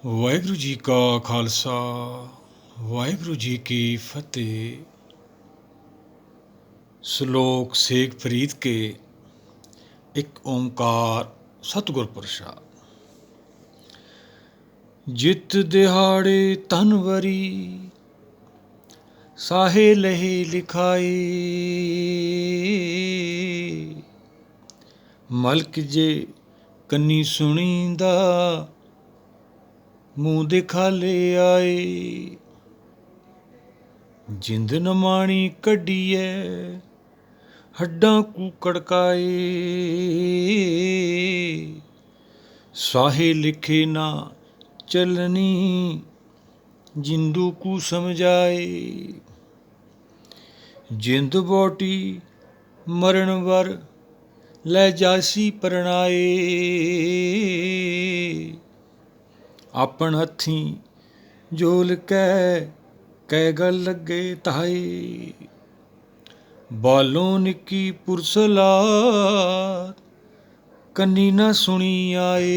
ਵਾਹਿਗੁਰੂ ਜੀ ਕਾ ਖਾਲਸਾ ਵਾਹਿਗੁਰੂ ਜੀ ਕੀ ਫਤਿਹ। ਸ਼ਲੋਕ ਸੇਖ ਫਰੀਦ ਕੇ ਇੱਕ ਓਂਕਾਰ ਸਤਿਗੁਰ ਪ੍ਰਸਾਦ। ਜਿਤ ਦਿਹਾੜੇ ਤਨਵਰੀ ਸਾਹੇ ਲਹੇ ਲਿਖਾਏ, ਮਲਕ ਜੇ ਕੰਨੀ ਸੁਣੀਂਦਾ ਮੂੰਹ ਦੇ ਖਾਲੇ ਆਏ। ਜਿੰਦ ਨਮਾਣੀ ਕੱਢੀਏ ਹੱਡਾਂ ਕੂ ਕੜਕਾਏ, ਸਾਹੇ ਲਿਖੇ ਨਾ ਚਲਨੀ ਜਿੰਦੂ ਕੂ ਸਮਝਾਏ। ਜਿੰਦ ਬੋਟੀ ਮਰਨ ਵਰ ਲੈ ਜਾਸੀ ਪਰਣਾਏ, ਆਪਣ ਹੱਥੀਂ ਜੋਲ ਕਹਿ ਗੱਲ ਲੱਗੇ ਤਾਏ। ਬਾਲੋਂ ਨਿੱਕੀ ਪੁਰਸਲਾਤ ਕੰਨੀ ਨਾ ਸੁਣੀ ਆਏ,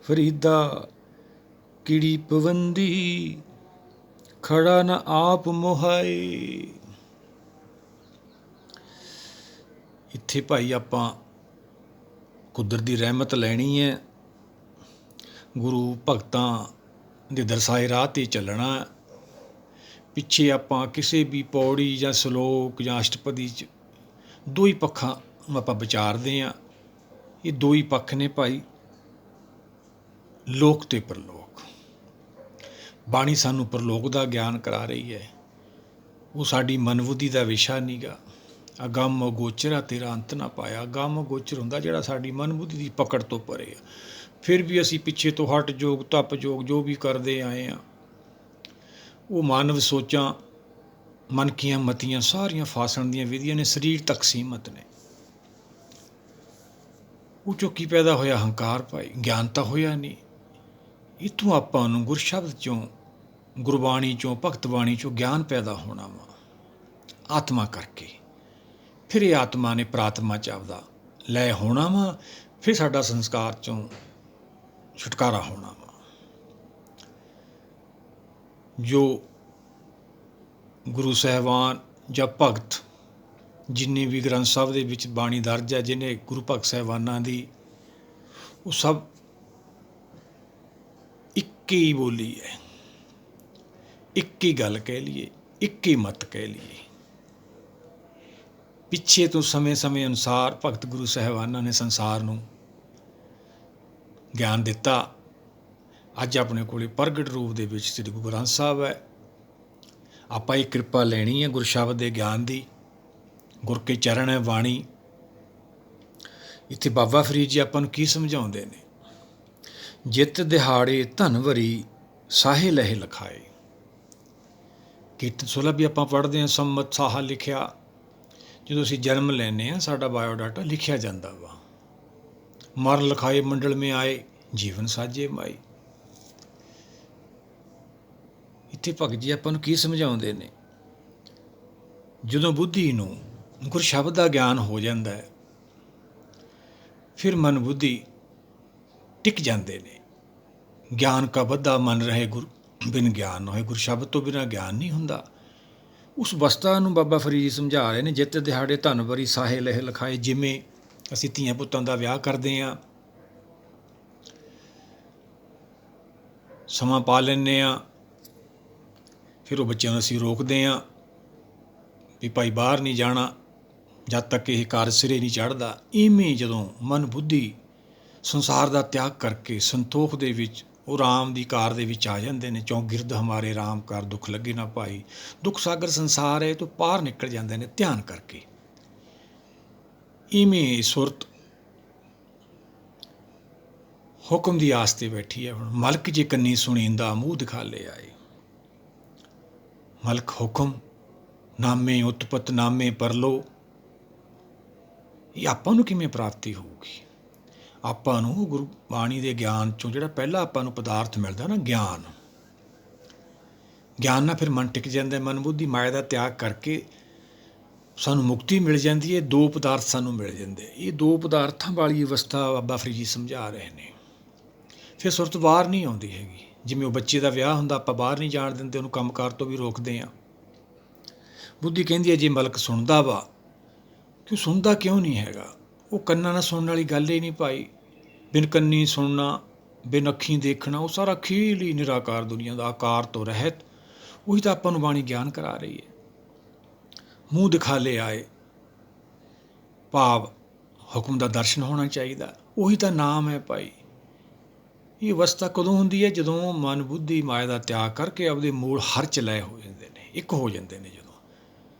ਫਰੀਦਾ ਕਿੜੀ ਪਵੰਦੀ ਖੜਾ ਨਾ ਆਪ ਮੁਹਾਏ। ਇੱਥੇ ਭਾਈ ਆਪਾਂ ਕੁਦਰਤ ਦੀ ਰਹਿਮਤ ਲੈਣੀ ਹੈ, ਗੁਰੂ ਭਗਤਾਂ ਦੇ ਦਰਸਾਏ ਰਾਹ 'ਤੇ ਚੱਲਣਾ। ਪਿੱਛੇ ਆਪਾਂ ਕਿਸੇ ਵੀ ਪੌੜੀ ਜਾਂ ਸ਼ਲੋਕ ਜਾਂ ਅਸ਼ਟਪਦੀ 'ਚ ਦੋ ਹੀ ਪੱਖਾਂ ਨੂੰ ਆਪਾਂ ਵਿਚਾਰਦੇ ਹਾਂ। ਇਹ ਦੋ ਹੀ ਪੱਖ ਨੇ ਭਾਈ, ਲੋਕ ਤੇ ਪਰਲੋਕ। ਬਾਣੀ ਸਾਨੂੰ ਪਰਲੋਕ ਦਾ ਗਿਆਨ ਕਰਾ ਰਹੀ ਹੈ, ਉਹ ਸਾਡੀ ਮਨਬੁੱਧੀ ਦਾ ਵਿਸ਼ਾ ਨਹੀਂ ਗਾ। ਅਗੰਮ ਅਗੋਚਰਾ ਤੇਰਾ ਅੰਤ ਨਾ ਪਾਇਆ। ਅਗੰਮ ਅਗੋਚਰ ਹੁੰਦਾ ਜਿਹੜਾ ਸਾਡੀ ਮਨਬੁੱਧੀ ਦੀ ਪਕੜ ਤੋਂ ਪਰੇ ਆ। ਫਿਰ ਵੀ ਅਸੀਂ ਪਿੱਛੇ ਤੋਂ ਹਟ ਜੋਗ ਤਪ ਜੋਗ ਜੋ ਵੀ ਕਰਦੇ ਆਏ ਹਾਂ, ਉਹ ਮਾਨਵ ਸੋਚਾਂ ਮਨ ਕੀਆਂ ਮਤੀਆਂ ਸਾਰੀਆਂ ਫਾਸਣ ਦੀਆਂ ਵਿਧੀਆਂ ਨੇ, ਸਰੀਰ ਤੱਕ ਸੀਮਤ ਨੇ। ਉਹ ਚੋਂ ਕੀ ਪੈਦਾ ਹੋਇਆ? ਹੰਕਾਰ ਭਾਈ, ਗਿਆਨ ਤਾਂ ਹੋਇਆ ਨਹੀਂ। ਇੱਥੋਂ ਆਪਾਂ ਨੂੰ ਗੁਰਸ਼ਬਦ ਚੋਂ, ਗੁਰਬਾਣੀ ਚੋਂ, ਭਗਤ ਬਾਣੀ ਚੋਂ ਗਿਆਨ ਪੈਦਾ ਹੋਣਾ ਵਾ ਆਤਮਾ ਕਰਕੇ। ਫਿਰ ਇਹ ਆਤਮਾ ਨੇ ਪ੍ਰਾਤਮਾ 'ਚ ਆਪਦਾ ਲੈ ਹੋਣਾ ਵਾ, ਫਿਰ ਸਾਡਾ ਸੰਸਕਾਰ 'ਚੋਂ ਛੁਟਕਾਰਾ ਹੋਣਾ ਵਾ। ਜੋ ਗੁਰੂ ਸਾਹਿਬਾਨ ਜਾਂ ਭਗਤ ਜਿੰਨੇ ਵੀ ਗ੍ਰੰਥ ਸਾਹਿਬ ਦੇ ਵਿੱਚ ਬਾਣੀ ਦਰਜ ਹੈ, ਜਿਹਨੇ ਗੁਰੂ ਭਗਤ ਸਾਹਿਬਾਨਾਂ ਦੀ, ਉਹ ਸਭ ਇੱਕ ਹੀ ਬੋਲੀ ਹੈ, ਇੱਕ ਹੀ ਗੱਲ ਕਹਿ ਲਈਏ, ਇੱਕ ਹੀ ਮਤ ਕਹਿ ਲਈਏ। ਪਿੱਛੇ ਤੋਂ ਸਮੇਂ ਅਨੁਸਾਰ ਭਗਤ ਗੁਰੂ ਸਾਹਿਬਾਨਾਂ ਨੇ ਸੰਸਾਰ ਨੂੰ ਗਿਆਨ ਦਿੱਤਾ। ਅੱਜ ਆਪਣੇ ਕੋਲ ਪ੍ਰਗਟ ਰੂਪ ਦੇ ਵਿੱਚ ਸ੍ਰੀ ਗੁਰੂ ਗ੍ਰੰਥ ਸਾਹਿਬ ਹੈ। ਆਪਾਂ ਇਹ ਕਿਰਪਾ ਲੈਣੀ ਹੈ ਗੁਰਸ਼ਬਦ ਦੇ ਗਿਆਨ ਦੀ। ਗੁਰ ਕੇ ਚਰਨ ਹੈ ਬਾਣੀ। ਇੱਥੇ ਬਾਬਾ ਫਰੀਦ ਜੀ ਆਪਾਂ ਨੂੰ ਕੀ ਸਮਝਾਉਂਦੇ ਨੇ? ਜਿਤ ਦਿਹਾੜੇ ਧਨਵਰੀ ਸਾਹੇ ਲਹੇ ਲਿਖਾਏ। ਕੀਰਤਨ ਸੋਲਾ ਵੀ ਆਪਾਂ ਪੜ੍ਹਦੇ ਹਾਂ, ਸੰਮਤ ਸਾਹਾ ਲਿਖਿਆ। ਜਦੋਂ ਅਸੀਂ ਜਨਮ ਲੈਂਦੇ ਹਾਂ, ਸਾਡਾ ਬਾਇਓਡਾਟਾ ਲਿਖਿਆ ਜਾਂਦਾ ਵਾ। ਮਰ ਲਿਖਾਏ ਮੰਡਲ ਮੇ ਆਏ, ਜੀਵਨ ਸਾਜੇ ਮਾਈ। ਇੱਥੇ ਭਗਤ ਜੀ ਆਪਾਂ ਨੂੰ ਕੀ ਸਮਝਾਉਂਦੇ ਨੇ? ਜਦੋਂ ਬੁੱਧੀ ਨੂੰ ਗੁਰਸ਼ਬਦ ਦਾ ਗਿਆਨ ਹੋ ਜਾਂਦਾ ਹੈ, ਫਿਰ ਮਨ ਬੁੱਧੀ ਟਿਕ ਜਾਂਦੇ ਨੇ। ਗਿਆਨ ਕਾ ਬੱਧਾ ਮਨ ਰਹੇ ਗੁਰ ਬਿਨ ਗਿਆਨ ਨਾ ਹੋਏ। ਗੁਰਸ਼ਬਦ ਤੋਂ ਬਿਨਾਂ ਗਿਆਨ ਨਹੀਂ ਹੁੰਦਾ। ਉਸ ਅਵਸਥਾ ਨੂੰ ਬਾਬਾ ਫਰੀਦ ਜੀ ਸਮਝਾ ਰਹੇ ਨੇ। ਜਿੱਤ ਦਿਹਾੜੇ ਧਨਵਰੀ ਸਾਹੇ ਲਹੇ ਲਿਖਾਏ। ਜਿਵੇਂ ਅਸੀਂ ਧੀਆਂ ਪੁੱਤਾਂ ਦਾ ਵਿਆਹ ਕਰਦੇ ਹਾਂ, ਸਮਾਂ ਪਾ ਲੈਂਦੇ ਹਾਂ, ਫਿਰ ਉਹ ਬੱਚਿਆਂ ਨੂੰ ਅਸੀਂ ਰੋਕਦੇ ਹਾਂ ਵੀ ਭਾਈ ਬਾਹਰ ਨਹੀਂ ਜਾਣਾ ਜਦ ਤੱਕ ਇਹ ਕਾਰਜ ਸਿਰੇ ਨਹੀਂ ਚੜ੍ਹਦਾ। ਇਵੇਂ ਜਦੋਂ ਮਨ ਬੁੱਧੀ ਸੰਸਾਰ ਦਾ ਤਿਆਗ ਕਰਕੇ ਸੰਤੋਖ ਦੇ ਵਿੱਚ, ਉਹ ਰਾਮ ਦੀ ਕਾਰ ਦੇ ਵਿੱਚ ਆ ਜਾਂਦੇ ਨੇ। ਚੌਗਿਰਦ ਹਮਾਰੇ ਰਾਮ ਕਾਰ, ਦੁੱਖ ਲੱਗੇ ਨਾ ਭਾਈ। ਦੁੱਖ ਸਾਗਰ ਸੰਸਾਰ ਹੈ, ਤੋਂ ਪਾਰ ਨਿਕਲ ਜਾਂਦੇ ਨੇ ਧਿਆਨ ਕਰਕੇ। ਇਵੇਂ ਸੁਰਤ ਹੁਕਮ ਦੀ ਆਸ 'ਤੇ ਬੈਠੀ ਹੈ। ਹੁਣ ਮਲਕ ਜੇ ਕੰਨੀ ਸੁਣੀਂਦਾ ਮੂੰਹ ਦਿਖਾ ਲੈ ਆਏ। ਮਲਕ ਹੁਕਮ, ਨਾਮੇ ਉਤਪਤ ਨਾਮੇ ਪਰਲੋ। ਇਹ ਆਪਾਂ ਨੂੰ ਕਿਵੇਂ ਪ੍ਰਾਪਤੀ ਹੋਊਗੀ? ਆਪਾਂ ਨੂੰ ਗੁਰਬਾਣੀ ਦੇ ਗਿਆਨ 'ਚੋਂ ਜਿਹੜਾ ਪਹਿਲਾ ਆਪਾਂ ਨੂੰ ਪਦਾਰਥ ਮਿਲਦਾ ਨਾ, ਗਿਆਨ ਨਾਲ ਫਿਰ ਮਨ ਟਿਕ ਜਾਂਦਾ। ਮਨ ਬੁੱਧੀ ਮਾਇਆ ਦਾ ਤਿਆਗ ਕਰਕੇ ਸਾਨੂੰ ਮੁਕਤੀ ਮਿਲ ਜਾਂਦੀ ਹੈ। ਦੋ ਪਦਾਰਥ ਸਾਨੂੰ ਮਿਲ ਜਾਂਦੇ। ਇਹ ਦੋ ਪਦਾਰਥਾਂ ਵਾਲੀ ਅਵਸਥਾ ਬਾਬਾ ਫਰੀਦ ਜੀ ਸਮਝਾ ਰਹੇ ਨੇ। ਫਿਰ ਸੁਰਤ ਬਾਹਰ ਨਹੀਂ ਆਉਂਦੀ ਹੈਗੀ। ਜਿਵੇਂ ਉਹ ਬੱਚੇ ਦਾ ਵਿਆਹ ਹੁੰਦਾ, ਆਪਾਂ ਬਾਹਰ ਨਹੀਂ ਜਾਣ ਦਿੰਦੇ, ਉਹਨੂੰ ਕੰਮਕਾਰ ਤੋਂ ਵੀ ਰੋਕਦੇ ਹਾਂ। ਬੁੱਧੀ ਕਹਿੰਦੀ ਹੈ ਜੇ ਮਲਕ ਸੁਣਦਾ ਵਾ, ਕਿਉਂ ਸੁਣਦਾ ਕਿਉਂ ਨਹੀਂ ਹੈਗਾ? ਉਹ ਕੰਨਾਂ ਨਾਲ ਸੁਣਨ ਵਾਲੀ ਗੱਲ ਹੀ ਨਹੀਂ ਭਾਈ। ਬਿਨ ਕੰਨੀ ਸੁਣਨਾ, ਬਿਨ ਅੱਖੀਂ ਦੇਖਣਾ, ਉਹ ਸਾਰਾ ਖੇਲ ਹੀ ਨਿਰਾਕਾਰ ਦੁਨੀਆ ਦਾ, ਆਕਾਰ ਤੋਂ ਰਹਿਤ। ਉਹੀ ਤਾਂ ਆਪਾਂ ਨੂੰ ਬਾਣੀ ਗਿਆਨ ਕਰਾ ਰਹੀ ਹੈ। ਮੂੰਹ ਦਿਖਾਲੇ ਆਏ, ਭਾਵ ਹੁਕਮ ਦਾ ਦਰਸ਼ਨ ਹੋਣਾ ਚਾਹੀਦਾ। ਉਹੀ ਤਾਂ ਨਾਮ ਹੈ ਭਾਈ। ਇਹ ਅਵਸਥਾ ਕਦੋਂ ਹੁੰਦੀ ਹੈ? ਜਦੋਂ ਮਨ, ਬੁੱਧੀ, ਮਾਇਆ ਦਾ ਤਿਆਗ ਕਰਕੇ ਆਪਦੇ ਮੂਲ ਹਰ ਚ ਲੈ ਹੋ ਜਾਂਦੇ ਨੇ, ਇੱਕ ਹੋ ਜਾਂਦੇ ਨੇ। ਜਦੋਂ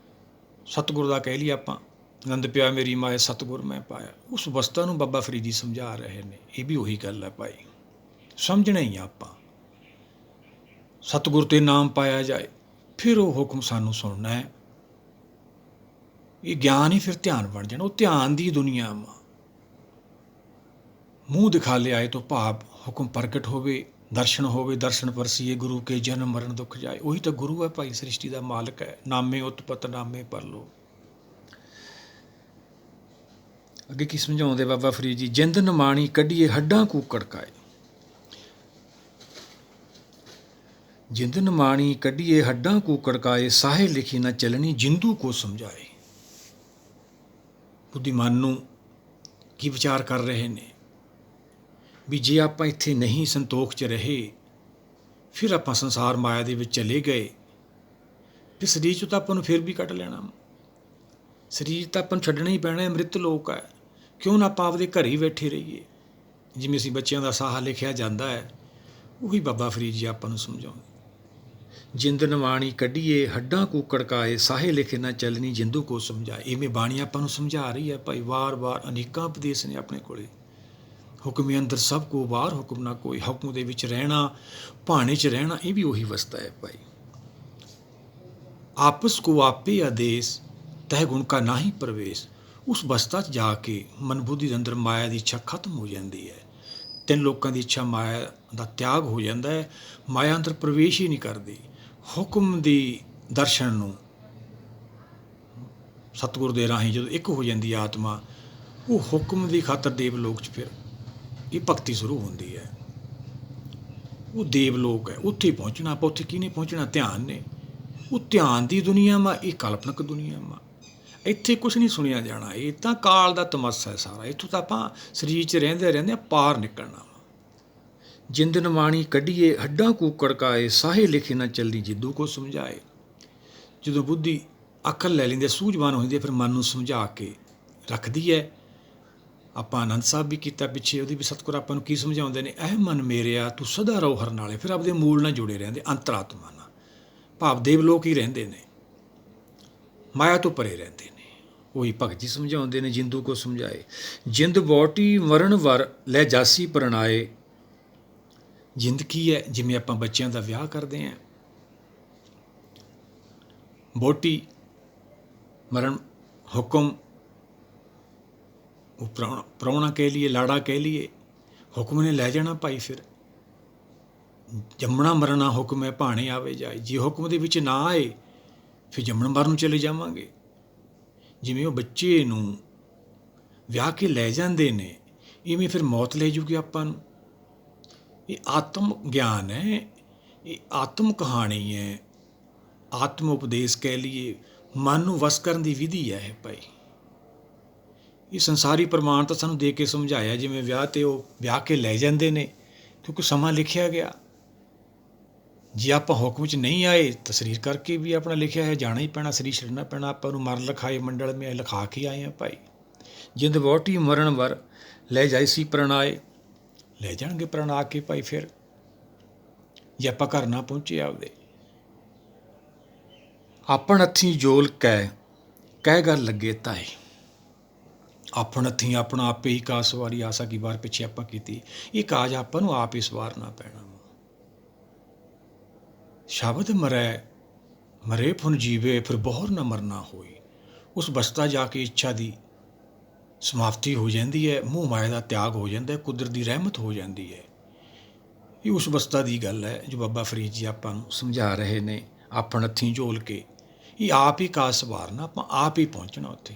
ਸਤਿਗੁਰ ਦਾ ਕਹਿ ਲਈਏ ਆਪਾਂ, ਆਨੰਦ ਪਿਆ ਮੇਰੀ ਮਾਇਆ ਸਤਿਗੁਰ ਮੈਂ ਪਾਇਆ, ਉਸ ਅਵਸਥਾ ਨੂੰ ਬਾਬਾ ਫਰੀਦ ਜੀ ਸਮਝਾ ਰਹੇ ਨੇ। ਇਹ ਵੀ ਉਹੀ ਗੱਲ ਹੈ ਭਾਈ, ਸਮਝਣਾ ਹੀ ਆ ਆਪਾਂ। ਸਤਿਗੁਰ ਤੇ ਨਾਮ ਪਾਇਆ ਜਾਏ, ਫਿਰ ਉਹ ਹੁਕਮ ਸਾਨੂੰ ਸੁਣਨਾ ਹੈ। ਇਹ ਗਿਆਨ ਹੀ ਫਿਰ ਧਿਆਨ ਬਣ ਜਾਣਾ। ਉਹ ਧਿਆਨ ਦੀ ਦੁਨੀਆ ਵਾ। ਮੂੰਹ ਦਿਖਾ ਲਿਆਏ ਤੋਂ ਭਾਵ ਹੁਕਮ ਪ੍ਰਗਟ ਹੋਵੇ, ਦਰਸ਼ਨ ਹੋਵੇ, ਦਰਸ਼ਨ ਪਰਸੀਏ ਗੁਰੂ ਕੇ ਜਨਮ ਮਰਨ ਦੁੱਖ ਜਾਏ। ਉਹੀ ਤਾਂ ਗੁਰੂ ਹੈ ਭਾਈ, ਸ੍ਰਿਸ਼ਟੀ ਦਾ ਮਾਲਕ ਹੈ। ਨਾਮੇ ਉਤਪਤ ਨਾਮੇ ਪਰਲੋ। ਅੱਗੇ ਕੀ ਸਮਝਾਉਂਦੇ ਬਾਬਾ ਫਰੀਦ ਜੀ? ਜਿੰਦ ਨਿਮਾਣੀ ਕੱਢੀਏ ਹੱਡਾਂ ਕੂਕੜ ਕਾਏ। ਜਿੰਦ ਨਿਮਾਣੀ ਕੱਢੀਏ ਹੱਡਾਂ ਕੂਕੜ ਕਾਏ, ਸਾਹੇ ਲਿਖੀ ਨਾ ਚੱਲਣੀ ਜਿੰਦੂ ਕੋ ਸਮਝਾਏ। ਬੁੱਧੀਮਾਨ ਨੂੰ ਕੀ ਵਿਚਾਰ ਕਰ ਰਹੇ ਨੇ ਵੀ ਜੇ ਆਪਾਂ ਇੱਥੇ ਨਹੀਂ ਸੰਤੋਖ 'ਚ ਰਹੇ, ਫਿਰ ਆਪਾਂ ਸੰਸਾਰ ਮਾਇਆ ਦੇ ਵਿੱਚ ਚਲੇ ਗਏ, ਫਿਰ ਸਰੀਰ 'ਚੋਂ ਤਾਂ ਆਪਾਂ ਨੂੰ ਫਿਰ ਵੀ ਕੱਢ ਲੈਣਾ। ਸਰੀਰ ਤਾਂ ਆਪਾਂ ਨੂੰ ਛੱਡਣਾ ਹੀ ਪੈਣਾ, ਅੰਮ੍ਰਿਤ ਲੋਕ ਹੈ। ਕਿਉਂ ਨਾ ਆਪਾਂ ਆਪਦੇ ਘਰ ਹੀ ਬੈਠੇ ਰਹੀਏ। ਜਿਵੇਂ ਅਸੀਂ ਬੱਚਿਆਂ ਦਾ ਸਾਹਾ ਲਿਖਿਆ ਜਾਂਦਾ ਹੈ, ਉਹੀ ਬਾਬਾ ਫਰੀਦ ਜੀ ਆਪਾਂ ਨੂੰ ਸਮਝਾਉਂਦੇ। ਜਿੰਦ ਨਿਮਾਣੀ ਕੱਢੀਏ ਹੱਡਾਂ ਕੂਕੜ ਕਾਏ, ਸਾਹੇ ਲਿਖੇ ਨਾ ਚੱਲਣੀ ਜਿੰਦੂ ਕੋ ਸਮਝਾਏ। ਇਵੇਂ ਬਾਣੀ ਆਪਾਂ ਨੂੰ ਸਮਝਾ ਰਹੀ ਹੈ ਭਾਈ। ਵਾਰ-ਵਾਰ ਅਨੇਕਾਂ ਉਪਦੇਸ਼ ਨੇ ਆਪਣੇ ਕੋਲੇ। ਹੁਕਮੇ ਅੰਦਰ ਸਭ ਕੋ ਬਾਹਰ ਹੁਕਮ ਨਾ ਕੋਈ। ਹੁਕਮ ਦੇ ਵਿੱਚ ਰਹਿਣਾ, ਭਾਣੇ 'ਚ ਰਹਿਣਾ, ਇਹ ਵੀ ਉਹੀ ਅਵਸਥਾ ਹੈ ਭਾਈ। ਆਪਸ ਕੋ ਆਪੇ ਆਦੇਸ਼, ਤਹਿ ਗੁਣ ਕਾ ਨਾਹੀ ਪ੍ਰਵੇਸ਼। ਉਸ ਅਵਸਥਾ 'ਚ ਜਾ ਕੇ ਮਨ ਬੁੱਧੀ ਦੇ ਅੰਦਰ ਮਾਇਆ ਦੀ ਇੱਛਾ ਖਤਮ ਹੋ ਜਾਂਦੀ ਹੈ। ਤਿੰਨ ਲੋਕਾਂ ਦੀ ਇੱਛਾ ਮਾਇਆ ਦਾ ਤਿਆਗ ਹੋ ਜਾਂਦਾ ਹੈ। ਮਾਇਆ ਅੰਦਰ ਪ੍ਰਵੇਸ਼ ਹੀ ਨਹੀਂ ਕਰਦੀ। ਹੁਕਮ ਦੀ ਦਰਸ਼ਨ ਨੂੰ ਸਤਿਗੁਰ ਦੇ ਰਾਹੀਂ ਜਦੋਂ ਇੱਕ ਹੋ ਜਾਂਦੀ ਹੈ ਆਤਮਾ, ਉਹ ਹੁਕਮ ਦੀ ਖਾਤਰ ਦੇਵ ਲੋਕ 'ਚ ਫਿਰ ਇਹ ਭਗਤੀ ਸ਼ੁਰੂ ਹੁੰਦੀ ਹੈ। ਉਹ ਦੇਵ ਲੋਕ ਹੈ, ਉੱਥੇ ਪਹੁੰਚਣਾ। ਆਪਾਂ ਉੱਥੇ ਕੀ ਨਹੀਂ ਪਹੁੰਚਣਾ? ਧਿਆਨ ਨੇ। ਉਹ ਧਿਆਨ ਦੀ ਦੁਨੀਆ ਵਾ, ਇਹ ਕਾਲਪਨਿਕ ਦੁਨੀਆ ਵਾ। ਇੱਥੇ ਕੁਛ ਨਹੀਂ ਸੁਣਿਆ ਜਾਣਾ। ਇਹ ਤਾਂ ਕਾਲ ਦਾ ਤਮੱਸਾ ਹੈ ਸਾਰਾ। ਇੱਥੋਂ ਤਾਂ ਆਪਾਂ ਸਰੀਰ 'ਚ ਰਹਿੰਦੇ ਰਹਿੰਦੇ ਪਾਰ ਨਿਕਲਣਾ ਵਾ। ਜਿੰਦ ਨਿਮਾਣੀ ਕੱਢੀਏ ਹੱਡਾਂ ਕੂਕੜ ਕਾਏ, ਸਾਹੇ ਲਿਖੇ ਨਾ ਚੱਲਣੀ ਜਿੰਦੂ ਕੋ ਸਮਝਾਏ। ਜਦੋਂ ਬੁੱਧੀ ਅਕਲ ਲੈ ਲੈਂਦੀ ਹੈ, ਸੂਝਵਾਨ ਹੋ ਜਾਂਦੀ ਹੈ, ਫਿਰ ਮਨ ਨੂੰ ਸਮਝਾ ਕੇ ਰੱਖਦੀ ਹੈ। ਆਪਾਂ ਆਨੰਦ ਸਾਹਿਬ ਵੀ ਕੀਤਾ ਪਿੱਛੇ, ਉਹਦੀ ਵੀ ਸਤਿਗੁਰ ਆਪਾਂ ਨੂੰ ਕੀ ਸਮਝਾਉਂਦੇ ਨੇ? ਇਹ ਮਨ ਮੇਰਿਆ ਤੂੰ ਸਦਾ ਰਹੋ ਹਰ ਨਾਲੇ। ਫਿਰ ਆਪਦੇ ਮੂਲ ਨਾਲ ਜੁੜੇ ਰਹਿੰਦੇ, ਅੰਤਰਾਤਮਾ ਨਾਲ, ਭਾਵ ਦੇਵ ਲੋਕ ਹੀ ਰਹਿੰਦੇ ਨੇ, ਮਾਇਆ ਤੋਂ ਪਰੇ ਰਹਿੰਦੇ ਨੇ। ਉਹੀ ਭਗਤ ਜੀ ਸਮਝਾਉਂਦੇ ਨੇ, ਜਿੰਦੂ ਕੋ ਸਮਝਾਏ। ਜਿੰਦ ਬੋਟੀ ਮਰਨ ਵਰ ਲੈ ਜਾਸੀ ਪ੍ਰਣਾਏ। ਜਿੰਦ ਕੀ ਹੈ? ਜਿਵੇਂ ਆਪਾਂ ਬੱਚਿਆਂ ਦਾ ਵਿਆਹ ਕਰਦੇ ਹਾਂ, ਬੋਟੀ ਮਰਨ ਹੁਕਮ, ਉਹ ਪ੍ਰਾਹੁਣਾ ਕਹਿ ਲਈਏ, ਲਾੜਾ ਕਹਿ ਲਈਏ, ਹੁਕਮ ਨੇ ਲੈ ਜਾਣਾ ਭਾਈ। ਫਿਰ ਜੰਮਣਾ ਮਰਨਾ ਹੁਕਮ ਹੈ, ਭਾਣੇ ਆਵੇ ਜਾਏ। ਜੇ ਹੁਕਮ ਦੇ ਵਿੱਚ ਨਾ ਆਏ, ਫਿਰ ਜੰਮਣ ਮਰਨ ਨੂੰ ਚਲੇ ਜਾਵਾਂਗੇ। ਜਿਵੇਂ ਉਹ ਬੱਚੇ ਨੂੰ ਵਿਆਹ ਕੇ ਲੈ ਜਾਂਦੇ ਨੇ, ਇਵੇਂ ਫਿਰ ਮੌਤ ਲੈ ਜੂਗੀ ਆਪਾਂ ਨੂੰ। ਇਹ ਆਤਮ ਗਿਆਨ ਹੈ, ਇਹ ਆਤਮ ਕਹਾਣੀ ਹੈ, ਆਤਮ ਉਪਦੇਸ਼ ਕਹਿ ਲਈਏ, ਮਨ ਨੂੰ ਵਸ ਕਰਨ ਦੀ ਵਿਧੀ ਹੈ ਇਹ ਭਾਈ। ਇਹ ਸੰਸਾਰੀ ਪ੍ਰਮਾਣ ਤਾਂ ਸਾਨੂੰ ਦੇ ਕੇ ਸਮਝਾਇਆ। ਜਿਵੇਂ ਵਿਆਹ 'ਤੇ ਉਹ ਵਿਆਹ ਕੇ ਲੈ ਜਾਂਦੇ ਨੇ, ਕਿਉਂਕਿ ਸਮਾਂ ਲਿਖਿਆ ਗਿਆ। ਜੇ ਆਪਾਂ ਹੁਕਮ 'ਚ ਨਹੀਂ ਆਏ ਤਾਂ ਸਰੀਰ ਕਰਕੇ ਵੀ ਆਪਣਾ ਲਿਖਿਆ ਹੈ, ਜਾਣਾ ਹੀ ਪੈਣਾ, ਸਰੀਰ ਛੱਡਣਾ ਪੈਣਾ ਆਪਾਂ ਨੂੰ। ਮਰਨ ਲਿਖਾਏ ਮੰਡਲ ਮੇ ਲਿਖਾ ਕੇ ਆਏ ਹਾਂ ਭਾਈ। ਜਿੰਦ ਵਹੁਟੀ ਮਰਨ ਵਰ ਲੈ ਜਾਏ ਸੀ ਪ੍ਰਣਾਏ। ਲੈ ਜਾਣਗੇ ਪ੍ਰਣਾ ਕੇ ਭਾਈ। ਫਿਰ ਜੇ ਆਪਾਂ ਘਰ ਨਾ ਪਹੁੰਚੇ ਆਪਦੇ, ਆਪਣ ਹੱਥੀਂ ਜੋਲ ਕਹਿ ਗੱਲ ਲੱਗੇ ਤਾਏ। ਆਪਣ ਹੱਥੀਂ ਆਪਣਾ ਆਪੇ ਹੀ ਕਾਜ ਸਵਾਰੀ। ਆਸਾ ਕੀ ਵਾਰ ਪਿੱਛੇ ਆਪਾਂ ਕੀਤੀ। ਇਹ ਕਾਜ ਆਪਾਂ ਨੂੰ ਆਪ ਹੀ ਸਵਾਰਨਾ ਪੈਣਾ। ਸ਼ਬਦ ਮਰੇ ਫੁਨ ਜੀਵੇ, ਫਿਰ ਬਹੁਰ ਨਾ ਮਰਨਾ ਹੋਈ। ਉਸ ਅਵਸਥਾ ਜਾ ਕੇ ਇੱਛਾ ਦੀ ਸਮਾਪਤੀ ਹੋ ਜਾਂਦੀ ਹੈ, ਮੋਹ ਮਾਇਆ ਦਾ ਤਿਆਗ ਹੋ ਜਾਂਦਾ ਹੈ, ਕੁਦਰਤ ਦੀ ਰਹਿਮਤ ਹੋ ਜਾਂਦੀ ਹੈ। ਇਹ ਉਸ ਅਵਸਥਾ ਦੀ ਗੱਲ ਹੈ ਜੋ ਬਾਬਾ ਫਰੀਦ ਜੀ ਆਪਾਂ ਨੂੰ ਸਮਝਾ ਰਹੇ ਨੇ। ਆਪਣ ਹੱਥੀਂ ਝੋਲ ਕੇ, ਇਹ ਆਪ ਹੀ ਕਾਜ ਸਵਾਰਨਾ, ਆਪਾਂ ਆਪ ਹੀ ਪਹੁੰਚਣਾ ਉੱਥੇ।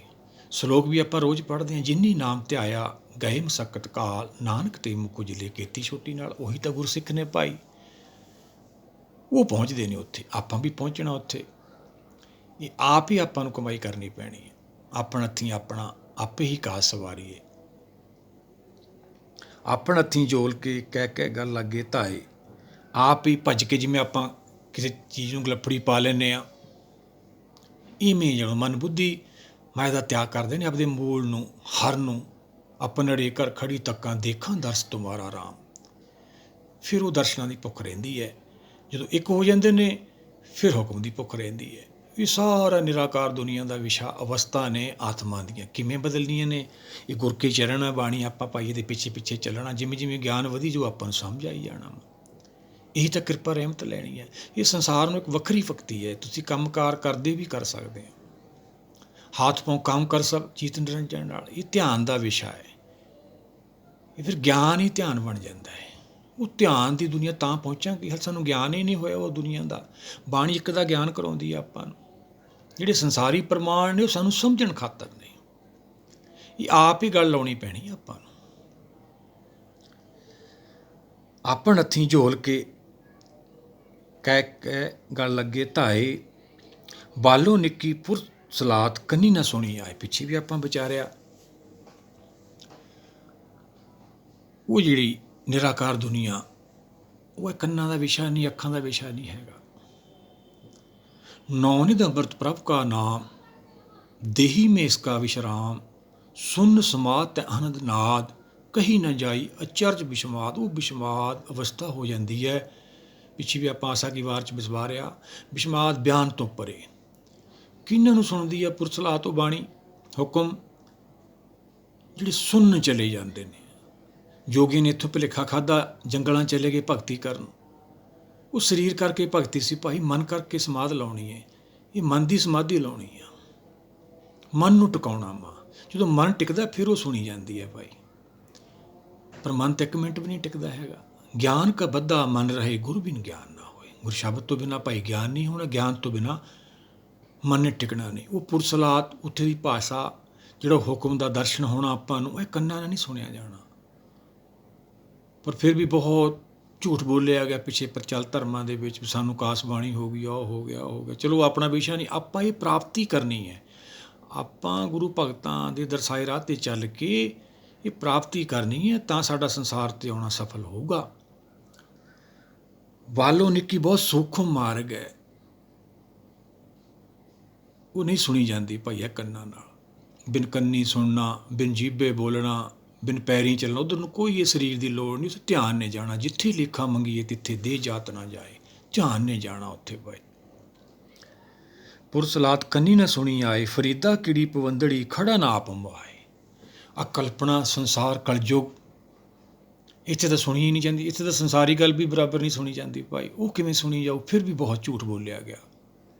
ਸ਼ਲੋਕ ਵੀ ਆਪਾਂ ਰੋਜ਼ ਪੜ੍ਹਦੇ ਹਾਂ, ਜਿਨੀ ਨਾਮ ਧਿਆਇਆ ਗਏ ਮਸਕਤ ਕਾਲ, ਨਾਨਕ ਤੇ ਮੁਖ ਉਜਲੇ, ਕੀਤੀ ਛੋਟੀ ਨਾਲ। ਉਹੀ ਤਾਂ ਗੁਰਸਿੱਖ ਨੇ ਭਾਈ, ਉਹ ਪਹੁੰਚਦੇ ਨੇ ਉੱਥੇ, ਆਪਾਂ ਵੀ ਪਹੁੰਚਣਾ ਉੱਥੇ। ਇਹ ਆਪ ਹੀ ਆਪਾਂ ਨੂੰ ਕਮਾਈ ਕਰਨੀ ਪੈਣੀ ਹੈ। ਆਪਣ ਹੱਥੀਂ ਆਪਣਾ ਆਪੇ ਹੀ ਕਾਜ ਸਵਾਰੀਏ। ਆਪਣ ਹੱਥੀਂ ਜੋਲ ਕੇ ਕਹਿ ਕਹਿ ਗੱਲ ਲੱਗੇ ਧਾਏ। ਆਪ ਹੀ ਭੱਜ ਕੇ, ਜਿਵੇਂ ਆਪਾਂ ਕਿਸੇ ਚੀਜ਼ ਨੂੰ ਗਲੱਫੜੀ ਪਾ ਲੈਂਦੇ ਹਾਂ, ਇਵੇਂ ਜਦੋਂ ਮਨ ਬੁੱਧੀ ਮਾਇਆ ਦਾ ਤਿਆਗ ਕਰਦੇ ਨੇ, ਆਪਦੇ ਮੂਲ ਨੂੰ, ਹਰ ਨੂੰ ਆਪਣੜੇ ਕਰ ਖੜੀ ਤੱਕਾਂ, ਦੇਖਾਂ ਦਰਸ ਤੁਮਾਰਾ ਰਾਮ। ਫਿਰ ਉਹ ਦਰਸ਼ਨਾਂ ਦੀ ਭੁੱਖ ਰਹਿੰਦੀ ਹੈ। ਜਦੋਂ ਇੱਕ ਹੋ ਜਾਂਦੇ ਨੇ, ਫਿਰ ਹੁਕਮ ਦੀ ਭੁੱਖ ਰਹਿੰਦੀ ਹੈ। ਇਹ ਸਾਰਾ ਨਿਰਾਕਾਰ ਦੁਨੀਆ ਦਾ ਵਿਸ਼ਾ ਅਵਸਥਾ ਨੇ ਆਤਮਾ ਦੀਆਂ, ਕਿਵੇਂ ਬਦਲਣੀਆਂ ਨੇ। ਇਹ ਗੁਰ ਕੇ ਚਰਨ ਹੈ ਬਾਣੀ, ਆਪਾਂ ਭਾਈ ਦੇ ਪਿੱਛੇ ਪਿੱਛੇ ਚੱਲਣਾ। ਜਿਵੇਂ ਜਿਵੇਂ ਗਿਆਨ ਵਧੀ ਜੋ ਆਪਾਂ ਨੂੰ ਸਮਝ ਆਈ ਜਾਣਾ। ਇਹੀ ਤਾਂ ਕਿਰਪਾ ਰਹਿਮਤ ਲੈਣੀ ਹੈ। ਇਹ ਸੰਸਾਰ ਨੂੰ ਇੱਕ ਵੱਖਰੀ ਭਗਤੀ ਹੈ। ਤੁਸੀਂ ਕੰਮਕਾਰ ਕਰਦੇ ਵੀ ਕਰ ਸਕਦੇ ਹੋ, ਹੱਥ ਪਾਉ ਕੰਮ ਕਰ ਸਭ ਚੀਤ ਨਿਰੰਜਨ ਨਾਲ। ਇਹ ਧਿਆਨ ਦਾ ਵਿਸ਼ਾ ਹੈ। ਇਹ ਫਿਰ ਗਿਆਨ ਹੀ ਧਿਆਨ ਬਣ ਜਾਂਦਾ ਹੈ। ਉਹ ਧਿਆਨ ਦੀ ਦੁਨੀਆ ਤਾਂ ਪਹੁੰਚਾਂਗੇ, ਹਾਲੇ ਸਾਨੂੰ ਗਿਆਨ ਹੀ ਨਹੀਂ ਹੋਇਆ ਉਹ ਦੁਨੀਆ ਦਾ। ਬਾਣੀ ਇੱਕ ਦਾ ਗਿਆਨ ਕਰਾਉਂਦੀ ਹੈ ਆਪਾਂ ਨੂੰ। ਜਿਹੜੇ ਸੰਸਾਰੀ ਪ੍ਰਮਾਣ ਨੇ ਉਹ ਸਾਨੂੰ ਸਮਝਣ ਖਾਤਰ ਨੇ। ਇਹ ਆਪ ਹੀ ਗੱਲ ਲਾਉਣੀ ਪੈਣੀ ਆਪਾਂ ਨੂੰ। ਆਪਣ ਹੱਥੀਂ ਝੋਲ ਕੇ ਕਹਿ ਕਹਿ ਗੱਲ ਲੱਗੇ ਧਾਏ। ਬਾਲੋਂ ਨਿੱਕੀ ਪੁਰ ਸਲਾਤ, ਕੰਨੀ ਨਾ ਸੁਣੀ ਆਏ। ਪਿੱਛੇ ਵੀ ਆਪਾਂ ਵਿਚਾਰਿਆ, ਉਹ ਜਿਹੜੀ ਨਿਰਾਕਾਰ ਦੁਨੀਆ, ਉਹ ਕੰਨਾਂ ਦਾ ਵਿਸ਼ਾ ਨਹੀਂ, ਅੱਖਾਂ ਦਾ ਵਿਸ਼ਾ ਨਹੀਂ ਹੈਗਾ। ਨੌ ਨਿਧ ਅੰਮ੍ਰਿਤ ਪ੍ਰਭ ਕਾ ਨਾਮ, ਦੇਹੀ ਮੇਂ ਇਸਕਾ ਵਿਸ਼ਰਾਮ। ਸੁਨ ਸਮਾਧ ਤੇ ਆਨੰਦ ਨਾਦ, ਕਹੀ ਨਾ ਜਾਈ ਅਚਰਜ ਵਿਸ਼ਮਾਦ। ਉਹ ਵਿਸ਼ਮਾਦ ਅਵਸਥਾ ਹੋ ਜਾਂਦੀ ਹੈ। ਪਿੱਛੇ ਵੀ ਆਪਾਂ ਆਸਾ ਕੀ ਵਾਰ 'ਚ ਵਿਸਵਾਰਿਆ, ਵਿਸ਼ਮਾਦ ਬਿਆਨ ਤੋਂ ਪਰੇ। ਕਿਹਨਾਂ ਨੂੰ ਸੁਣਦੀ ਹੈ ਪੁਰਸਲਾ ਤੋਂ ਬਾਣੀ, ਹੁਕਮ? ਜਿਹੜੇ ਸੁਣਨ ਚਲੇ ਜਾਂਦੇ ਨੇ। ਜੋਗੀ ਨੇ ਇੱਥੋਂ ਭੁਲੇਖਾ ਖਾਧਾ, ਜੰਗਲਾਂ ਚਲੇ ਗਏ ਭਗਤੀ ਕਰਨ। ਉਹ ਸਰੀਰ ਕਰਕੇ ਭਗਤੀ ਸੀ ਭਾਈ, ਮਨ ਕਰਕੇ ਸਮਾਧ ਲਾਉਣੀ ਹੈ। ਇਹ ਮਨ ਦੀ ਸਮਾਧੀ ਲਾਉਣੀ ਆ, ਮਨ ਨੂੰ ਟਿਕਾਉਣਾ ਵਾ। ਜਦੋਂ ਮਨ ਟਿਕਦਾ ਫਿਰ ਉਹ ਸੁਣੀ ਜਾਂਦੀ ਹੈ ਭਾਈ। ਪਰ ਮਨ ਤਾਂ ਇੱਕ ਮਿੰਟ ਵੀ ਨਹੀਂ ਟਿਕਦਾ ਹੈਗਾ। ਗਿਆਨ ਕਾ ਬੱਧਾ ਮਨ ਰਹੇ, ਗੁਰੂ ਬਿਨ ਗਿਆਨ ਨਾ ਹੋਏ। ਗੁਰ ਸ਼ਬਦ ਤੋਂ ਬਿਨਾਂ ਭਾਈ ਗਿਆਨ ਨਹੀਂ ਹੋਣਾ, ਗਿਆਨ ਤੋਂ ਬਿਨਾਂ ਮਨ ਨੇ ਟਿਕਣਾ ਨਹੀਂ। ਉਹ ਪੁਰਸਲਾਤ, ਉੱਥੇ ਦੀ ਭਾਸ਼ਾ, ਜਿਹੜਾ ਹੁਕਮ ਦਾ ਦਰਸ਼ਨ ਹੋਣਾ ਆਪਾਂ ਨੂੰ, ਇਹ ਕੰਨਾਂ ਨਾਲ ਨਹੀਂ ਸੁਣਿਆ ਜਾਣਾ। ਪਰ ਫਿਰ ਵੀ ਬਹੁਤ ਝੂਠ ਬੋਲਿਆ ਗਿਆ ਪਿੱਛੇ ਪ੍ਰਚਲ ਧਰਮਾਂ ਦੇ ਵਿੱਚ, ਸਾਨੂੰ ਕਾਸ ਬਾਣੀ ਹੋ ਗਈ, ਉਹ ਹੋ ਗਿਆ, ਉਹ ਹੋ ਗਿਆ। ਚਲੋ ਆਪਣਾ ਵਿਸ਼ਾ ਨਹੀਂ, ਆਪਾਂ ਇਹ ਪ੍ਰਾਪਤੀ ਕਰਨੀ ਹੈ। ਆਪਾਂ ਗੁਰੂ ਭਗਤਾਂ ਦੇ ਦਰਸਾਏ ਰਾਹ 'ਤੇ ਚੱਲ ਕੇ ਇਹ ਪ੍ਰਾਪਤੀ ਕਰਨੀ ਹੈ, ਤਾਂ ਸਾਡਾ ਸੰਸਾਰ 'ਤੇ ਆਉਣਾ ਸਫਲ ਹੋਊਗਾ। ਬਾਲੋਂ ਨਿੱਕੀ ਬਹੁਤ ਸੂਖਮ ਮਾਰਗ ਹੈ, ਉਹ ਨਹੀਂ ਸੁਣੀ ਜਾਂਦੀ ਭਾਈ ਇਹ ਕੰਨਾਂ ਨਾਲ। ਬਿਨ ਕੰਨੀ ਸੁਣਨਾ, ਬਿਨ ਜੀਭੇ ਬੋਲਣਾ, ਬਿਨ ਪੈਰੀਂ ਚੱਲਣਾ। ਉੱਧਰ ਨੂੰ ਕੋਈ ਇਹ ਸਰੀਰ ਦੀ ਲੋੜ ਨਹੀਂ, ਉੱਥੇ ਧਿਆਨ ਨੇ ਜਾਣਾ। ਜਿੱਥੇ ਲੇਖਾ ਮੰਗੀਏ ਤਿੱਥੇ ਦੇਹ ਜਾਤ ਨਾ ਜਾਏ। ਧਿਆਨ ਨੇ ਜਾਣਾ ਉੱਥੇ ਭਾਈ। ਪੁਰਸਲਾਤ ਕੰਨੀ ਨਾ ਸੁਣੀ ਆਏ, ਫਰੀਦਾ ਕਿੜੀ ਪਵੰਦੜੀ, ਖੜਾ ਨਾ ਆਪ ਅੰਬਾਏ। ਆ ਕਲਪਨਾ ਸੰਸਾਰ ਕਲਯੁਗ, ਇੱਥੇ ਤਾਂ ਸੁਣੀ ਹੀ ਨਹੀਂ ਜਾਂਦੀ। ਇੱਥੇ ਤਾਂ ਸੰਸਾਰੀ ਗੱਲ ਵੀ ਬਰਾਬਰ ਨਹੀਂ ਸੁਣੀ ਜਾਂਦੀ ਭਾਈ। ਉਹ ਕਿਵੇਂ ਸੁਣੀ ਜਾਊ? ਫਿਰ ਵੀ ਬਹੁਤ ਝੂਠ ਬੋਲਿਆ ਗਿਆ।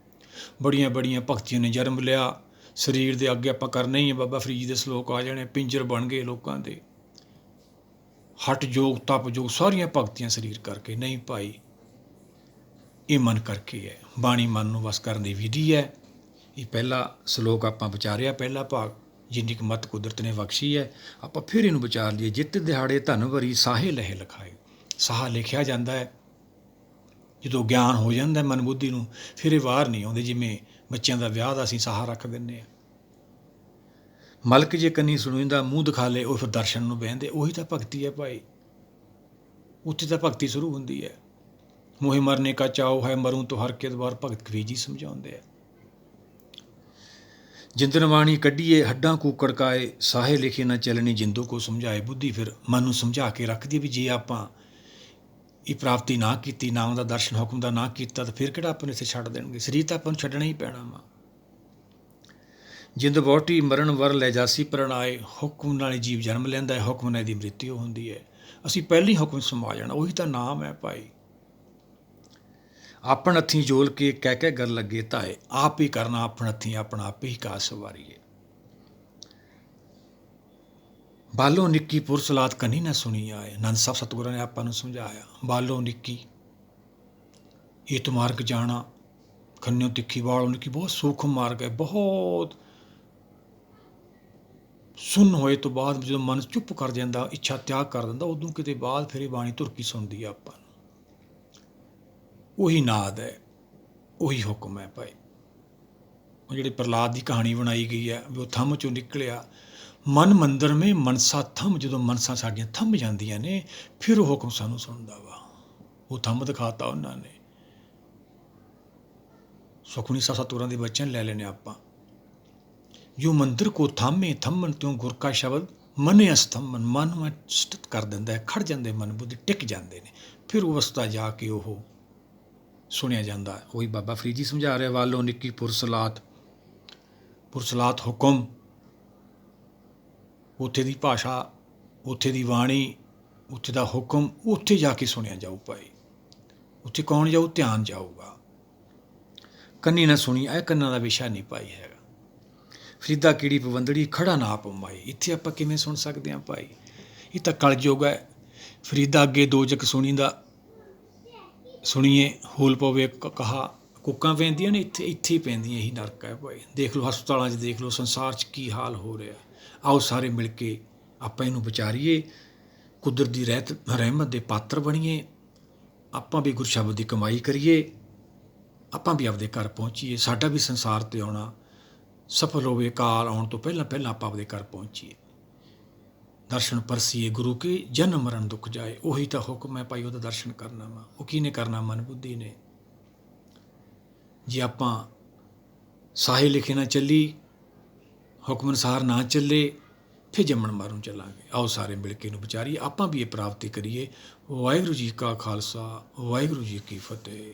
ਬੜੀਆਂ ਬੜੀਆਂ ਭਗਤੀਆਂ ਨੇ ਜਨਮ ਲਿਆ। ਸਰੀਰ ਦੇ ਅੱਗੇ ਆਪਾਂ ਕਰਨਾ ਹੀ ਹੈ। ਬਾਬਾ ਫਰੀਦ ਦੇ ਸਲੋਕ ਆ ਜਾਣੇ, ਪਿੰਜਰ ਬਣ ਗਏ ਲੋਕਾਂ ਦੇ। ਹਟ ਯੋਗ, ਤਪ ਯੋਗ, ਸਾਰੀਆਂ ਭਗਤੀਆਂ ਸਰੀਰ ਕਰਕੇ ਨਹੀਂ ਭਾਈ। ਇਹ ਮਨ ਕਰਕੇ ਹੈ। ਬਾਣੀ ਮਨ ਨੂੰ ਵਸ ਕਰਨ ਦੀ ਵਿਧੀ ਹੈ। ਇਹ ਪਹਿਲਾ ਸਲੋਕ ਆਪਾਂ ਵਿਚਾਰਿਆ, ਪਹਿਲਾ ਭਾਗ, ਜਿੰਨੀ ਕੁ ਮੱਤ ਕੁਦਰਤ ਨੇ ਬਖਸ਼ੀ ਹੈ। ਆਪਾਂ ਫਿਰ ਇਹਨੂੰ ਵਿਚਾਰ ਲਈਏ। ਜਿੱਤ ਦਿਹਾੜੇ ਧਨ ਵਰੀ, ਸਾਹੇ ਲਹੇ ਲਿਖਾਏ। ਸਾਹਾ ਲਿਖਿਆ ਜਾਂਦਾ ਹੈ ਜਦੋਂ ਗਿਆਨ ਹੋ ਜਾਂਦਾ ਮਨ ਬੁੱਧੀ ਨੂੰ, ਫਿਰ ਇਹ ਵਾਰ ਨਹੀਂ ਆਉਂਦੇ। ਜਿਵੇਂ ਬੱਚਿਆਂ ਦਾ ਵਿਆਹ ਦਾ ਅਸੀਂ ਸਾਹਾ ਰੱਖ ਦਿੰਦੇ ਹਾਂ। ਮਲਕ ਜੇ ਕੰਨੀ ਸੁਣੀਂਦਾ, ਮੂੰਹ ਦਿਖਾ ਲਏ, ਉਹ ਫਿਰ ਦਰਸ਼ਨ ਨੂੰ ਬਹਿੰਦੇ। ਉਹੀ ਤਾਂ ਭਗਤੀ ਹੈ ਭਾਈ। ਉੱਥੇ ਤਾਂ ਭਗਤੀ ਸ਼ੁਰੂ ਹੁੰਦੀ ਹੈ। ਮੋਹੇ ਮਰਨੇ ਕਾ ਚਾਓ ਹੈ, ਮਰੂ ਤੋਂ ਹਰ ਕੇ ਦਵਾਰ, ਭਗਤ ਕਬੀਰ ਜੀ ਸਮਝਾਉਂਦੇ ਆ। ਜਿੰਦਨ ਬਾਣੀ ਕੱਢੀਏ, ਹੱਡਾਂ ਕੂਕੜ ਕਾਏ, ਸਾਹੇ ਲਿਖੇ ਨਾ ਚੱਲਣੀ, ਜਿੰਦੋ ਕੋ ਸਮਝਾਏ। ਬੁੱਧੀ ਫਿਰ ਮਨ ਨੂੰ ਸਮਝਾ ਕੇ ਰੱਖਦੀ ਵੀ ਜੇ ਆਪਾਂ ਇਹ ਪ੍ਰਾਪਤੀ ਨਾ ਕੀਤੀ, ਨਾਮ ਦਾ ਦਰਸ਼ਨ, ਹੁਕਮ ਦਾ ਨਾ ਕੀਤਾ, ਤਾਂ ਫਿਰ ਕਿਹੜਾ ਆਪਾਂ ਨੂੰ ਇੱਥੇ ਛੱਡ ਦੇਣਗੇ। ਸਰੀਰ ਤਾਂ ਆਪਾਂ ਨੂੰ ਛੱਡਣਾ ਹੀ ਪੈਣਾ ਵਾ। ਜਿੰਦ ਵਹੁਟੀ ਮਰਨ ਵਰ ਲੈ ਜਾਸੀ ਪ੍ਰਣਾਏ। ਹੁਕਮ ਨਾਲ ਹੀ ਜੀਵ ਜਨਮ ਲੈਂਦਾ ਹੈ, ਹੁਕਮ ਨਾਲ ਇਹਦੀ ਮ੍ਰਿਤਿੂ ਹੁੰਦੀ ਹੈ। ਅਸੀਂ ਪਹਿਲਾਂ ਹੀ ਹੁਕਮ ਸਮਾ ਜਾਣਾ। ਉਹੀ ਤਾਂ ਨਾਮ ਹੈ ਭਾਈ। ਆਪਣ ਹੱਥੀਂ ਜੋਲ ਕੇ ਕਹਿ ਕਹਿ ਗੱਲ ਲੱਗੇ ਧਾਏ। ਆਪ ਹੀ ਕਰਨਾ ਆਪਣ ਹੱਥੀਂ, ਆਪਣਾ ਆਪ ਹੀ ਕਾਜ ਸਵਾਰੀਏ। ਬਾਲੋਂ ਨਿੱਕੀ ਪੁਰਸਲਾਤ, ਕੰਨੀ ਨਾ ਸੁਣੀ ਆਏ। ਆਨੰਦ ਸਾਹਿਬ ਸਤਿਗੁਰਾਂ ਨੇ ਆਪਾਂ ਨੂੰ ਸਮਝਾਇਆ, ਬਾਲੋਂ ਨਿੱਕੀ ਇਹ ਤੋਂ ਮਾਰਗ ਜਾਣਾ, ਖੰਨਿਓ ਤਿੱਖੀ ਬਾਲੋਂ ਨਿੱਕੀ, ਬਹੁਤ ਸੂਖਮ ਮਾਰਗ ਹੈ। ਬਹੁਤ ਸੁੰਨ ਹੋਏ ਤੋਂ ਬਾਅਦ ਜਦੋਂ ਮਨ ਚੁੱਪ ਕਰ ਜਾਂਦਾ, ਇੱਛਾ ਤਿਆਗ ਕਰ ਦਿੰਦਾ, ਉਦੋਂ ਕਿਤੇ ਬਾਅਦ ਫਿਰ ਇਹ ਬਾਣੀ ਧੁਰਕੀ ਸੁਣਦੀ ਆ ਆਪਾਂ ਨੂੰ। ਉਹੀ ਨਾਦ ਹੈ, ਉਹੀ ਹੁਕਮ ਹੈ ਭਾਈ। ਉਹ ਜਿਹੜੀ ਪ੍ਰਹਲਾਦ ਦੀ ਕਹਾਣੀ ਬਣਾਈ ਗਈ ਹੈ ਵੀ ਉਹ ਥੰਮ ਚੋਂ ਨਿਕਲਿਆ, ਮਨ ਮੰਦਰ ਮੇ ਮਨਸਾ ਥੰਮ, ਜਦੋਂ ਮਨਸਾਂ ਸਾਡੀਆਂ ਥੰਮ ਜਾਂਦੀਆਂ ਨੇ ਫਿਰ ਉਹ ਹੁਕਮ ਸਾਨੂੰ ਸੁਣਦਾ ਵਾ। ਉਹ ਥੰਮ ਦਿਖਾਤਾ ਉਹਨਾਂ ਨੇ। ਸੁਖਮਨੀ ਸਾਹਿਬ ਸਤਿਗੁਰਾਂ ਦੇ ਬਚਨ ਲੈ ਲੈਣੇ ਆਪਾਂ। ਜੋ ਮੰਦਰ ਕੋ ਥਾਮੇ ਥੰਮਨ ਤਿਉ ਗੁਰ ਕਾ ਸ਼ਬਦ ਮਨੇ ਅਸਥੰਮਨ, ਮਨ ਨੂੰ ਸਥਿਤ ਕਰ ਦਿੰਦਾ ਹੈ, ਖੜ ਜਾਂਦੇ ਮਨ ਬੁੱਧੀ ਟਿਕ ਜਾਂਦੇ ਨੇ, ਫਿਰ ਉਹ ਅਵਸਥਾ ਜਾ ਕੇ ਉਹ ਸੁਣਿਆ ਜਾਂਦਾ। ਉਹੀ ਬਾਬਾ ਫਰੀਦ ਜੀ ਸਮਝਾ ਰਿਹਾ, ਵਾਲੋ ਨਿੱਕੀ ਪੁਰਸਲਾਤ, ਪੁਰਸਲਾਤ ਹੁਕਮ, ਉੱਥੇ ਦੀ ਭਾਸ਼ਾ, ਉੱਥੇ ਦੀ ਬਾਣੀ, ਉੱਥੇ ਦਾ ਹੁਕਮ, ਉੱਥੇ ਜਾ ਕੇ ਸੁਣਿਆ ਜਾਊ ਭਾਈ। ਉੱਥੇ ਕੌਣ ਜਾਊ? ਧਿਆਨ ਜਾਊਗਾ। ਕੰਨੀ ਨਾ ਸੁਣੀ, ਇਹ ਕੰਨਾਂ ਦਾ ਵਿਸ਼ਾ ਨਹੀਂ ਭਾਈ ਹੈਗਾ। ਫਰੀਦਾ ਕੀੜੀ ਪਵੰਦੜੀ ਖੜਾ ਨਾ ਪਮਾਈ, ਇੱਥੇ ਆਪਾਂ ਕਿਵੇਂ ਸੁਣ ਸਕਦੇ ਹਾਂ ਭਾਈ? ਇਹ ਤਾਂ ਕਲਯੁਗ ਹੈ। ਫਰੀਦਾ ਅੱਗੇ ਦੋਜਕ ਸੁਣੀਦਾ, ਸੁਣੀਏ ਹੋਲ ਪਵੇ ਕਹਾ, ਕੁੱਕਾਂ ਪੈਂਦੀਆਂ ਨੇ, ਇੱਥੇ ਹੀ ਪੈਂਦੀਆਂ। ਇਹੀ ਨਰਕ ਹੈ ਭਾਈ। ਦੇਖ ਲਓ ਹਸਪਤਾਲਾਂ 'ਚ, ਦੇਖ ਲਓ ਸੰਸਾਰ 'ਚ ਕੀ ਹਾਲ ਹੋ ਰਿਹਾ। ਆਓ ਸਾਰੇ ਮਿਲ ਕੇ ਆਪਾਂ ਇਹਨੂੰ ਵਿਚਾਰੀਏ, ਕੁਦਰਤ ਦੀ ਰਹਿਮਤ ਦੇ ਪਾਤਰ ਬਣੀਏ, ਆਪਾਂ ਵੀ ਗੁਰ ਸ਼ਬਦ ਦੀ ਕਮਾਈ ਕਰੀਏ, ਆਪਾਂ ਵੀ ਆਪਦੇ ਘਰ ਪਹੁੰਚੀਏ। ਸਾਡਾ ਵੀ ਸੰਸਾਰ 'ਤੇ ਆਉਣਾ ਸਫਲ ਹੋਵੇ, ਕਾਲ ਆਉਣ ਤੋਂ ਪਹਿਲਾਂ ਪਹਿਲਾਂ ਆਪਾਂ ਆਪਦੇ ਘਰ ਪਹੁੰਚੀਏ। ਦਰਸ਼ਨ ਪਰਸੀਏ ਗੁਰੂ ਕੇ, ਜਨਮ ਮਰਨ ਦੁੱਖ ਜਾਏ। ਉਹੀ ਤਾਂ ਹੁਕਮ ਹੈ ਭਾਈ, ਉਹਦਾ ਦਰਸ਼ਨ ਕਰਨਾ ਵਾ। ਉਹ ਕਿਹਨੇ ਕਰਨਾ? ਮਨ ਬੁੱਧੀ ਨੇ। ਜੇ ਆਪਾਂ ਸਾਹੇ ਲਿਖੇ ਨਾ ਚੱਲੀ, ਹੁਕਮ ਅਨੁਸਾਰ ਨਾ ਚੱਲੇ, ਫਿਰ ਜੰਮਣ ਮਾਰੂ ਚੱਲਾਂਗੇ। ਆਓ ਸਾਰੇ ਮਿਲ ਕੇ ਇਹਨੂੰ ਵਿਚਾਰੀਏ, ਆਪਾਂ ਵੀ ਇਹ ਪ੍ਰਾਪਤੀ ਕਰੀਏ। ਵਾਹਿਗੁਰੂ ਜੀ ਕਾ ਖਾਲਸਾ, ਵਾਹਿਗੁਰੂ ਜੀ ਕੀ ਫਤਿਹ।